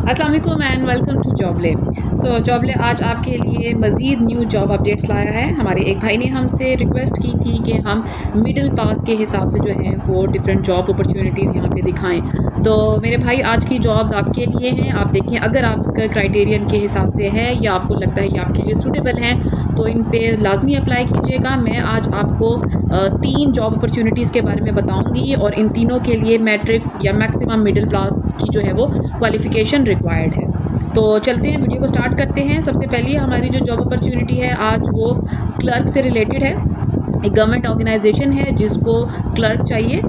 अस्सलाम वालेकुम and welcome to जॉबले। जॉबले आज आपके लिए मज़ीद न्यू जॉब अपडेट्स लाया है। हमारे एक भाई ने हमसे रिक्वेस्ट की थी कि हम मिडिल पास के हिसाब से जो है वो डिफरेंट जॉब अपॉर्चुनिटीज़ यहाँ पे दिखाएं। तो मेरे भाई आज की जॉब्स आपके लिए हैं। आप देखिए, अगर आपका क्राइटेरियन के हिसाब से है या आपको लगता है कि आपके लिए सूटेबल हैं तो इन पे लाजमी अप्लाई कीजिएगा। मैं आज आपको 3 जॉब अपॉर्चुनिटीज़ के बारे में बताऊंगी और इन तीनों के लिए मैट्रिक या मैक्सिमम मिडिल क्लास की जो है वो क्वालिफ़िकेशन रिक्वायर्ड है। तो चलते हैं, वीडियो को स्टार्ट करते हैं। सबसे पहले हमारी जो जॉब अपॉर्चुनिटी है आज वो क्लर्क से रिलेटेड है। एक गवर्नमेंट ऑर्गेनाइजेशन है जिसको क्लर्क चाहिए।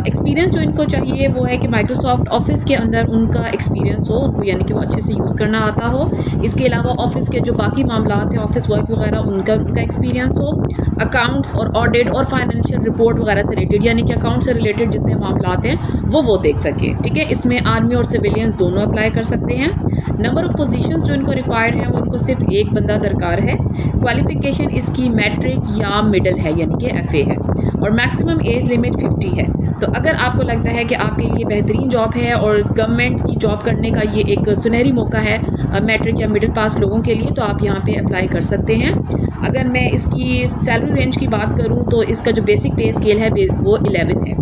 एक्सपीरियंस जो इनको चाहिए वो है कि माइक्रोसॉफ्ट ऑफिस के अंदर उनका एक्सपीरियंस हो, उनको यानी कि वो अच्छे से यूज़ करना आता हो। इसके अलावा ऑफिस के जो बाकी मामलात हैं, ऑफिस वर्क वगैरह, उनका एक्सपीरियंस हो। अकाउंट्स और ऑडिट और फाइनेंशियल रिपोर्ट वगैरह से रिलेटेड, यानी कि अकाउंट से रिलेटेड जितने मामलात हैं वो देख सके। ठीक है, इसमें आर्मी और सिविलियंस दोनों अप्लाई कर सकते हैं। नंबर ऑफ़ पोजीशंस जो इनको रिक्वायर्ड है वो इनको सिर्फ एक बंदा दरकार है। क्वालिफ़िकेशन इसकी मैट्रिक या मिडल है, यानी कि FA है, और मैक्सिमम एज लिमिट 50 है। तो अगर आपको लगता है कि आपके लिए बेहतरीन जॉब है और गवर्नमेंट की जॉब करने का ये एक सुनहरी मौका है मैट्रिक या मिडिल पास लोगों के लिए, तो आप यहाँ पे अप्लाई कर सकते हैं। अगर मैं इसकी सैलरी रेंज की बात करूँ तो इसका जो बेसिक पे स्केल है वो 11 है।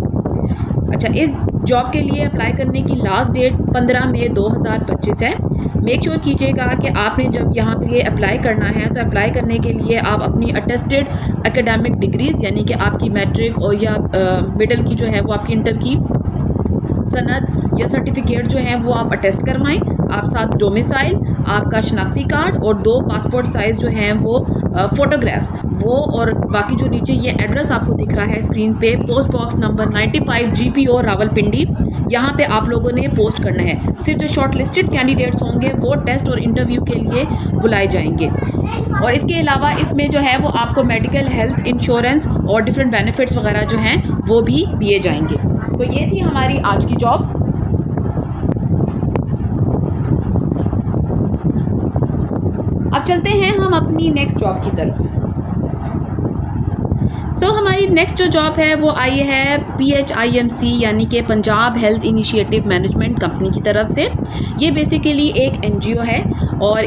अच्छा, इस जॉब के लिए अप्लाई करने की लास्ट डेट 15 मई 2025 है। मेक श्योर कीजिएगा कि आपने जब यहाँ पे अप्लाई करना है तो अप्लाई करने के लिए आप अपनी अटेस्टेड एकेडमिक डिग्रीज़, यानी कि आपकी मैट्रिक और या मिडिल की जो है वो आपकी इंटर की सनद या सर्टिफिकेट जो है वो आप अटेस्ट करवाएं। आप साथ डोमिसाइल, आपका शनाख्ती कार्ड और 2 पासपोर्ट साइज़ जो हैं वो फ़ोटोग्राफ्स वो, और बाकी जो नीचे ये एड्रेस आपको दिख रहा है स्क्रीन पे, post box number 95 GPO Rawalpindi, यहाँ पे आप लोगों ने पोस्ट करना है। सिर्फ जो शॉर्ट लिस्टेड कैंडिडेट्स होंगे वो टेस्ट और इंटरव्यू के लिए बुलाए जाएंगे। और इसके अलावा इसमें जो है वो आपको मेडिकल, हेल्थ इंश्योरेंस और डिफरेंट बेनिफिट्स वगैरह जो हैं वो भी दिए जाएंगे। तो ये थी हमारी आज की जॉब। अब चलते हैं हम अपनी नेक्स्ट जॉब की तरफ। हमारी नेक्स्ट जो जॉब है वो आई है PHIMC, यानी कि Punjab health initiative management company की तरफ से। ये बेसिकली एक NGO है और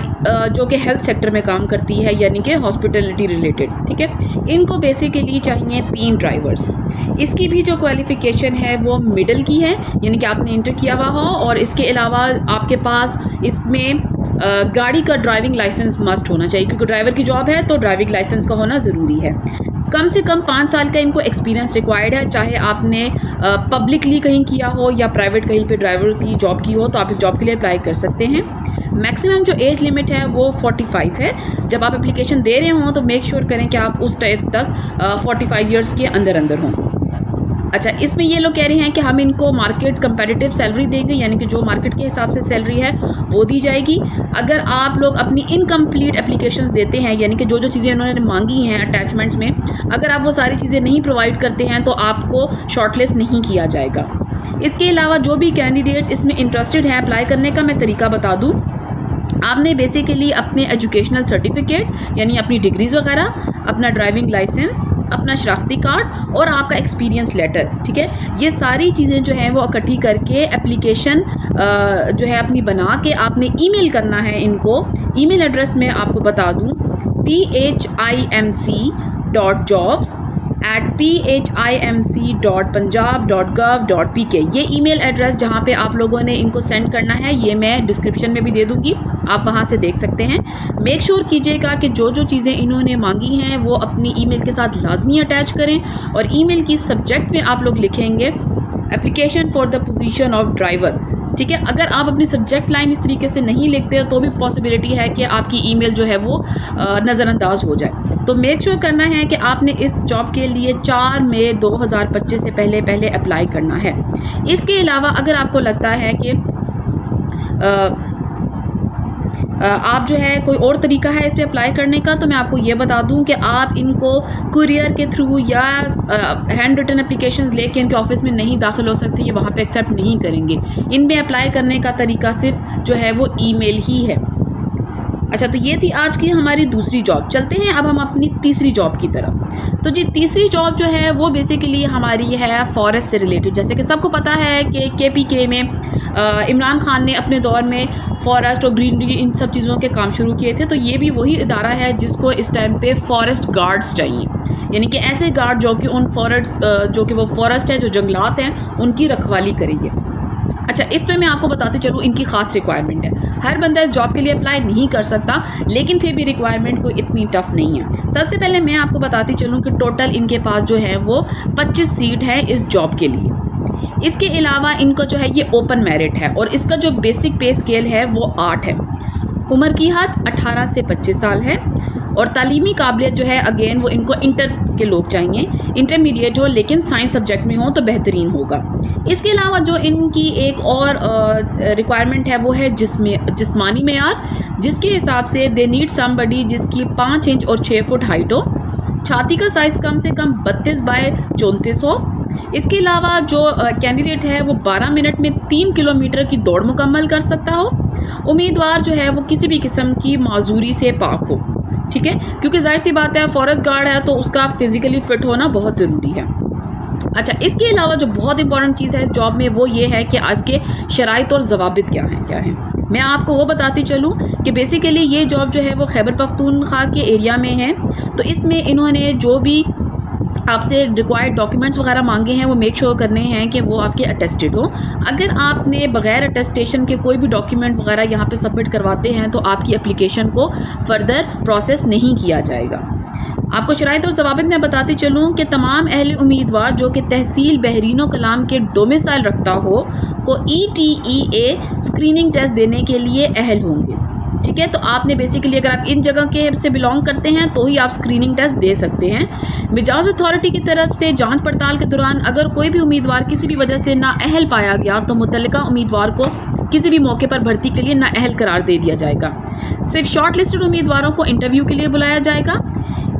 जो कि हेल्थ सेक्टर में काम करती है, यानी कि हॉस्पिटलिटी रिलेटेड। ठीक है, इनको बेसिकली चाहिए 3 ड्राइवर्स। इसकी भी जो क्वालिफ़िकेशन है वो मिडिल की है, यानी कि आपने इंटर किया हुआ हो, और इसके अलावा आपके पास इसमें गाड़ी का ड्राइविंग लाइसेंस मस्ट होना चाहिए, क्योंकि ड्राइवर की जॉब है तो ड्राइविंग लाइसेंस का होना ज़रूरी है। कम से कम 5 साल का इनको एक्सपीरियंस रिक्वायर्ड है, चाहे आपने पब्लिकली कहीं किया हो या प्राइवेट कहीं पे ड्राइवर की जॉब की हो, तो आप इस जॉब के लिए अप्लाई कर सकते हैं। मैक्सिमम जो एज लिमिट है वो 45 है। जब आप एप्लीकेशन दे रहे हों तो मेक श्योर करें कि आप उस टाइम तक 45 ईयर्स के अंदर हों। अच्छा, इसमें ये लोग कह रहे हैं कि हम इनको मार्केट कंपैरेटिव सैलरी देंगे, यानी कि जो मार्केट के हिसाब से सैलरी है वो दी जाएगी। अगर आप लोग अपनी इनकम्प्लीट एप्लीकेशंस देते हैं, यानी कि जो चीज़ें उन्होंने मांगी हैं अटैचमेंट्स में, अगर आप वो सारी चीज़ें नहीं प्रोवाइड करते हैं तो आपको शॉर्टलिस्ट नहीं किया जाएगा। इसके अलावा जो भी कैंडिडेट्स इसमें इंटरेस्टेड हैं अप्लाई करने का, मैं तरीका बता दूँ। आपने बेसिकली अपने एजुकेशनल सर्टिफिकेट, यानी अपनी डिग्रीज़ वगैरह, अपना ड्राइविंग लाइसेंस, अपना शनाख्ती कार्ड और आपका एक्सपीरियंस लेटर, ठीक है, ये सारी चीज़ें जो हैं वो इकट्ठी करके एप्लीकेशन जो है अपनी बना के आपने ईमेल करना है इनको। ईमेल एड्रेस मैं आपको बता दूं, phimc.jobs@phimc.punjab.gov.pk। ये ईमेल एड्रेस जहाँ पे आप लोगों ने इनको सेंड करना है ये मैं डिस्क्रिप्शन में भी दे दूँगी, आप वहाँ से देख सकते हैं। मेक श्योर कीजिएगा कि जो चीज़ें इन्होंने मांगी हैं वो अपनी ईमेल के साथ लाजमी अटैच करें, और ईमेल की सब्जेक्ट में आप लोग लिखेंगे application for the position of driver. ठीक है, अगर आप अपनी सब्जेक्ट लाइन इस तरीके से नहीं लिखते तो भी पॉसिबिलिटी है कि आपकी ईमेल जो है वो नज़रअंदाज हो जाए। तो मेक श्योर करना है कि आपने इस जॉब के लिए 4 मई 2025 से पहले अप्लाई करना है। इसके अलावा अगर आपको लगता है कि आप जो है कोई और तरीका है इस पर अप्लाई करने का, तो मैं आपको ये बता दूं कि आप इनको कुरियर के थ्रू या हैंड रिटन एप्लीकेशंस लेके इनके ऑफिस में नहीं दाखिल हो सकती, ये वहाँ पे एक्सेप्ट नहीं करेंगे। इनमें अप्लाई करने का तरीका सिर्फ जो है वो ईमेल ही है। अच्छा, तो ये थी आज की हमारी दूसरी जॉब। चलते हैं अब हम अपनी तीसरी जॉब की तरफ। तो जी तीसरी जॉब जो है वो बेसिकली हमारी है फॉरेस्ट से रिलेटेड। जैसे कि सबको पता है कि KPK में इमरान खान ने अपने दौर में फॉरेस्ट और ग्रीनरी इन सब चीज़ों के काम शुरू किए थे, तो ये भी वही इदारा है जिसको इस टाइम पे फॉरेस्ट गार्ड्स चाहिए, यानी कि ऐसे गार्ड जो कि उन जो कि वो फॉरेस्ट है, जो जंगलात हैं, उनकी रखवाली करेंगे। अच्छा, इस पे मैं आपको बताती चलूँ, इनकी ख़ास रिक्वायरमेंट है। हर बंदा इस जॉब के लिए अप्लाई नहीं कर सकता, लेकिन फिर भी रिक्वायरमेंट कोई इतनी टफ नहीं है। सबसे पहले मैं आपको बताती चलूँ कि टोटल इनके पास जो है वो 25 सीट है इस जॉब के लिए। इसके अलावा इनका जो है ये ओपन मेरिट है और इसका जो बेसिक पे स्केल है वो 8 है। उम्र की हद 18 से 25 साल है और तालीमी काबिलियत जो है अगेन वो इनको इंटर के लोग चाहिए, इंटरमीडिएट हो लेकिन साइंस सब्जेक्ट में हो तो बेहतरीन होगा। इसके अलावा जो इनकी एक और रिक्वायरमेंट है वो है जिस्मानी मेयार, जिसके हिसाब से दे नीड समबडी जिसकी 5 इंच और 6 फुट हाइट हो, छाती का साइज़ कम से कम 32 बाय 34 हो। इसके अलावा जो कैंडिडेट है वो 12 मिनट में 3 किलोमीटर की दौड़ मुकम्मल कर सकता हो। उम्मीदवार जो है वो किसी भी किस्म की माजूरी से पाक हो, ठीक है, क्योंकि जाहिर सी बात है फॉरेस्ट गार्ड है तो उसका फिज़िकली फ़िट होना बहुत ज़रूरी है। अच्छा, इसके अलावा जो बहुत इंपॉर्टेंट चीज़ है इस जॉब में वो ये है कि आज के शराइत और ज़वाबित क्या हैं। मैं आपको वो बताती चलूँ कि बेसिकली ये जॉब जो है वो खैबर पख्तूनख्वा के एरिया में है, तो इसमें इन्होंने जो भी आपसे रिक्वायर्ड डॉक्यूमेंट्स वगैरह मांगे हैं वो मेक श्योर करने हैं कि वो आपके अटेस्टेड हो। अगर आपने बगैर अटेस्टेशन के कोई भी डॉक्यूमेंट वगैरह यहाँ पे सबमिट करवाते हैं तो आपकी एप्लीकेशन को फर्दर प्रोसेस नहीं किया जाएगा। आपको शराइत और ज़वाबित में बताती चलूँ कि तमाम अहले उम्मीदवार जो कि तहसील बहरीनो कलाम के डोमिसाइल रखता हो को ETEA स्क्रीनिंग टेस्ट देने के लिए अहल होंगे, ठीक है। तो आपने बेसिकली अगर आप इन जगह के से बिलोंग करते हैं तो ही आप स्क्रीनिंग टेस्ट दे सकते हैं। मिजाज अथॉरिटी की तरफ से जांच पड़ताल के दौरान अगर कोई भी उम्मीदवार किसी भी वजह से नाअहल पाया गया तो मुतल्लिका उम्मीदवार को किसी भी मौके पर भर्ती के लिए नाअहल करार दे दिया जाएगा। सिर्फ शॉर्ट लिस्टेड उम्मीदवारों को इंटरव्यू के लिए बुलाया जाएगा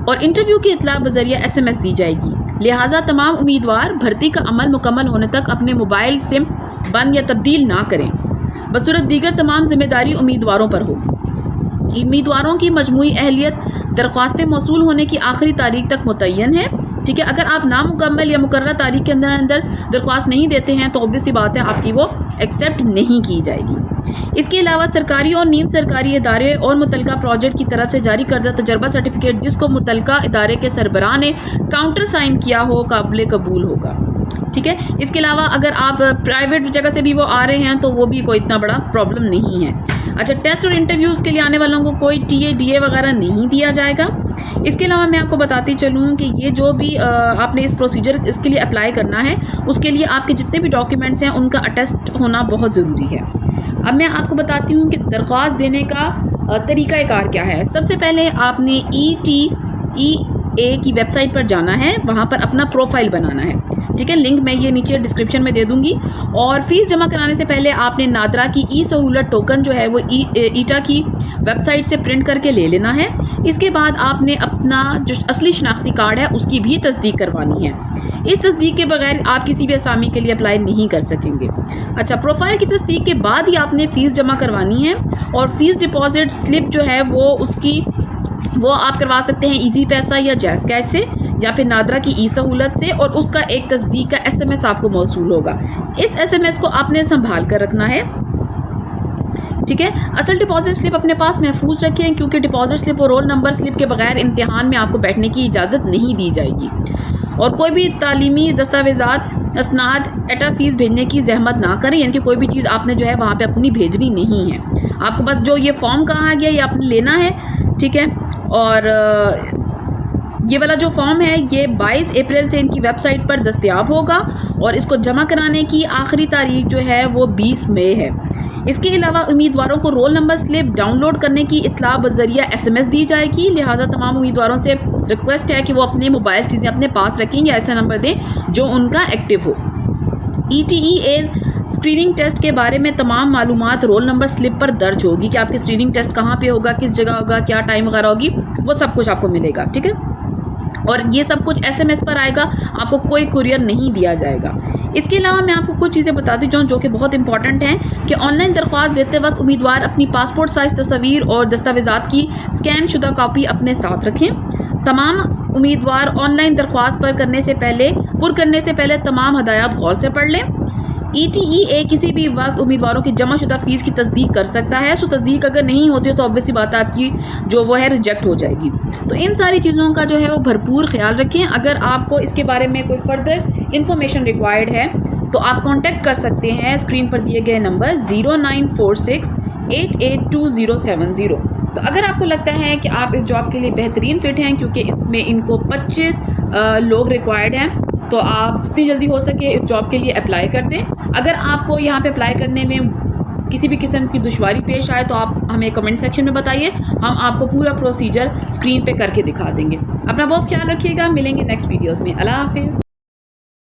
और इंटरव्यू की इतला बजरिया SMS दी जाएगी। लिहाजा तमाम उम्मीदवार भर्ती का अमल मुकम्मल होने तक अपने मोबाइल सिम बंद या तब्दील ना करें। बसूरत दीगर तमाम जिम्मेदारी उम्मीदवारों पर हो। उम्मीदवारों की मजमूई अहलियत दरख्वास्तें मौसूल होने की आखिरी तारीख तक मुतय्यन है, ठीक है। अगर आप नामुकम्मल या मुकर्रर तारीख के अंदर दरख्वास्त नहीं देते हैं तो ऑब्वियस सी बात है आपकी वो एक्सेप्ट नहीं की जाएगी। इसके अलावा सरकारी और नीम सरकारी इदारे और मुतलका प्रोजेक्ट की तरफ से जारी करदा तजर्बा सर्टिफिकेट जिसको मुतलका इदारे के सरबराह ने काउंटर साइन किया हो काबिल कबूल होगा, ठीक है। इसके अलावा अगर आप प्राइवेट जगह से भी वो आ रहे हैं तो वो भी कोई इतना बड़ा प्रॉब्लम नहीं है। अच्छा, टेस्ट और इंटरव्यूज़ के लिए आने वालों को कोई TA वगैरह नहीं दिया जाएगा। इसके अलावा मैं आपको बताती चलूँ कि ये जो भी आपने इस प्रोसीजर इसके लिए अप्लाई करना है उसके लिए आपके जितने भी डॉक्यूमेंट्स हैं उनका अटेस्ट होना बहुत ज़रूरी है। अब मैं आपको बताती हूँ कि दरख्वास्त देने का तरीक़ाकार क्या है। सबसे पहले आपने ETEA की वेबसाइट पर जाना है, वहाँ पर अपना प्रोफाइल बनाना है, ठीक है। लिंक मैं ये नीचे डिस्क्रिप्शन में दे दूंगी। और फीस जमा कराने से पहले आपने नादरा की सहूलत टोकन जो है वो ईटा की वेबसाइट से प्रिंट करके ले लेना है। इसके बाद आपने अपना जो असली शनाख्ती कार्ड है उसकी भी तस्दीक करवानी है। इस तस्दीक के बगैर आप किसी भी असामी के लिए अप्लाई नहीं कर सकेंगे। अच्छा, प्रोफाइल की तस्दीक के बाद ही आपने फ़ीस जमा करवानी है और फीस डिपॉजिट स्लिप जो है वो आप करवा सकते हैं इजी पैसा या जैज़ कैश से या फिर नादरा की सहूलत से, और उसका एक तस्दीक का SMS आपको मौसूल होगा। इस SMS को आपने संभाल कर रखना है, ठीक है। असल डिपॉजिट स्लिप अपने पास महफूज रखें क्योंकि डिपॉजिट स्लिप और रोल नंबर स्लिप के बगैर इम्तिहान में आपको बैठने की इजाज़त नहीं दी जाएगी। और कोई भी तालीमी दस्तावेज़ात असनाद एटा फ़ीस भेजने की जहमत ना करें, यानी कि कोई भी चीज़ आपने जो है वहाँ पे अपनी भेजनी नहीं है। आपको बस जो ये फॉर्म कहा गया ये आपने लेना है, ठीक है। और ये वाला जो फॉर्म है ये 22 अप्रैल से इनकी वेबसाइट पर दस्तयाब होगा और इसको जमा कराने की आखिरी तारीख जो है वो 20 मई है। इसके अलावा उम्मीदवारों को रोल नंबर स्लिप डाउनलोड करने की इत्तला बज़रिया SMS दी जाएगी। लिहाजा तमाम उम्मीदवारों से रिक्वेस्ट है कि वो अपने मोबाइल चीज़ें अपने पास रखें या ऐसा नंबर दें जो उनका एक्टिव हो। ETEA स्क्रीनिंग टेस्ट के बारे में तमाम मालूमात रोल नंबर स्लिप पर दर्ज होगी कि आपकी स्क्रीनिंग टेस्ट कहाँ पे होगा, किस जगह होगा, क्या टाइम वगैरह होगी, वो सब कुछ आपको मिलेगा, ठीक है। और ये सब कुछ SMS पर आएगा, आपको कोई कुरियर नहीं दिया जाएगा। इसके अलावा मैं आपको कुछ चीज़ें बताती जाऊँ जो कि बहुत इंपॉर्टेंट हैं कि ऑनलाइन दरख्वास्त देते वक्त उम्मीदवार अपनी पासपोर्ट साइज़ तस्वीर और दस्तावेज़ात की स्कैन शुदा कॉपी अपने साथ रखें। तमाम उम्मीदवार ऑनलाइन दरख्वास्त पुर करने से पहले तमाम हदायत गौर से पढ़ लें। ETEA किसी भी वक्त उम्मीदवारों की जमाशुदा फ़ीस की तस्दीक कर सकता है। सो तस्दीक अगर नहीं होती है तो ऑब्वियस सी बात है आपकी जो वो है रिजेक्ट हो जाएगी। तो इन सारी चीज़ों का जो है वो भरपूर ख्याल रखें। अगर आपको इसके बारे में कोई फर्दर इंफॉर्मेशन रिक्वायर्ड है तो आप कांटेक्ट कर सकते हैं स्क्रीन पर दिए गए नंबर 0946882070। तो अगर आपको लगता है कि आप इस जॉब के लिए बेहतरीन फिट हैं क्योंकि इसमें इनको 25 लोग रिक्वायर्ड हैं, तो आप जितनी जल्दी हो सके इस जॉब के लिए अप्लाई कर दें। अगर आपको यहाँ पे अप्लाई करने में किसी भी किस्म की दुश्वारी पेश आए तो आप हमें कमेंट सेक्शन में बताइए, हम आपको पूरा प्रोसीजर स्क्रीन पे करके दिखा देंगे। अपना बहुत ख्याल रखिएगा, मिलेंगे नेक्स्ट वीडियोस में। अल्लाह हाफिज़।